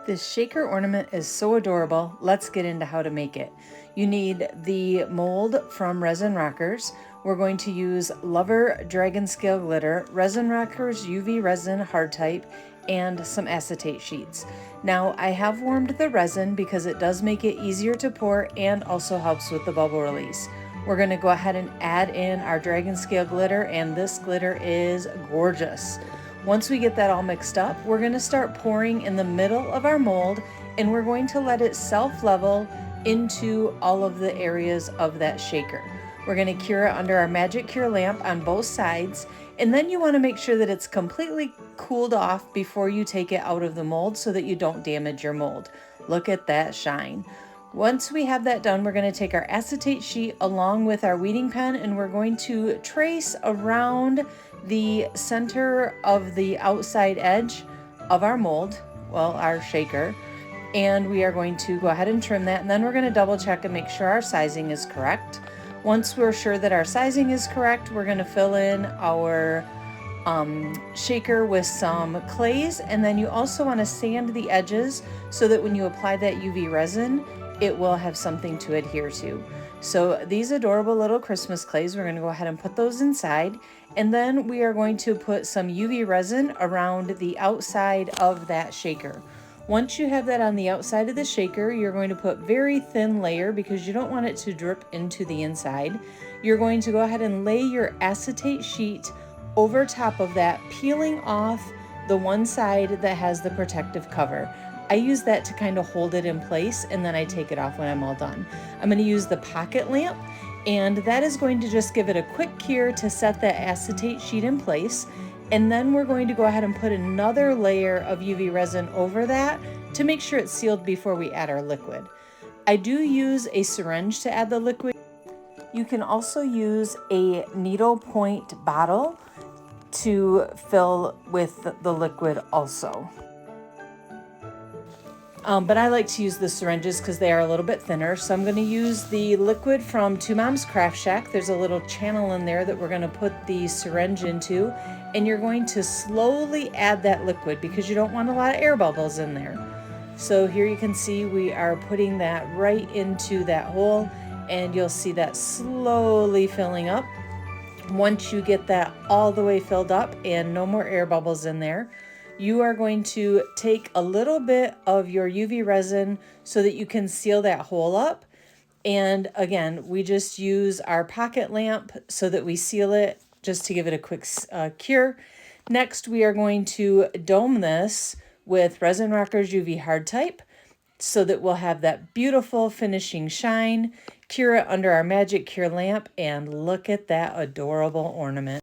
This shaker ornament is so adorable. Let's get into how to make it. You need the mold from Resin Rockers. We're going to use Lover Dragon Scale Glitter, Resin Rockers UV Resin hard type, and some acetate sheets. Now I have warmed the resin because it does make it easier to pour and also helps with the bubble release. We're going to go ahead and add in our dragon scale glitter, and this glitter is gorgeous. Once we get that all mixed up, we're going to start pouring in the middle of our mold, and we're going to let it self-level into all of the areas of that shaker. We're going to cure it under our magic cure lamp on both sides, and then you want to make sure that it's completely cooled off before you take it out of the mold so that you don't damage your mold. Look at that shine. Once we have that done, we're going to take our acetate sheet along with our weeding pen, and we're going to trace around the center of the outside edge of our mold, well, our shaker, and we are going to go ahead and trim that, and then we're going to double check and make sure our sizing is correct. Once we're sure that our sizing is correct, we're going to fill in our shaker with some clays, and then you also want to sand the edges so that when you apply that UV resin, it will have something to adhere to. So these adorable little Christmas clays, we're going to go ahead and put those inside, and then we are going to put some UV resin around the outside of that shaker. Once you have that on the outside of the shaker, you're going to put very thin layer because you don't want it to drip into the inside. You're going to go ahead and lay your acetate sheet over top of that, peeling off the one side that has the protective cover. I use that to kind of hold it in place, and then I take it off when I'm all done. I'm going to use the pocket lamp, and that is going to just give it a quick cure to set that acetate sheet in place. And then we're going to go ahead and put another layer of UV resin over that to make sure it's sealed before we add our liquid. I do use a syringe to add the liquid. You can also use a needle point bottle to fill with the liquid also. But I like to use the syringes because they are a little bit thinner. So I'm going to use the liquid from Two Moms Craft Shack. There's a little channel in there that we're going to put the syringe into. And you're going to slowly add that liquid because you don't want a lot of air bubbles in there. So here you can see we are putting that right into that hole, and you'll see that slowly filling up. Once you get that all the way filled up and no more air bubbles in there, you are going to take a little bit of your UV resin so that you can seal that hole up. And again, we just use our pocket lamp so that we seal it just to give it a quick cure. Next, we are going to dome this with Resin Rockers UV hard type so that we'll have that beautiful finishing shine. Cure it under our magic cure lamp, and look at that adorable ornament.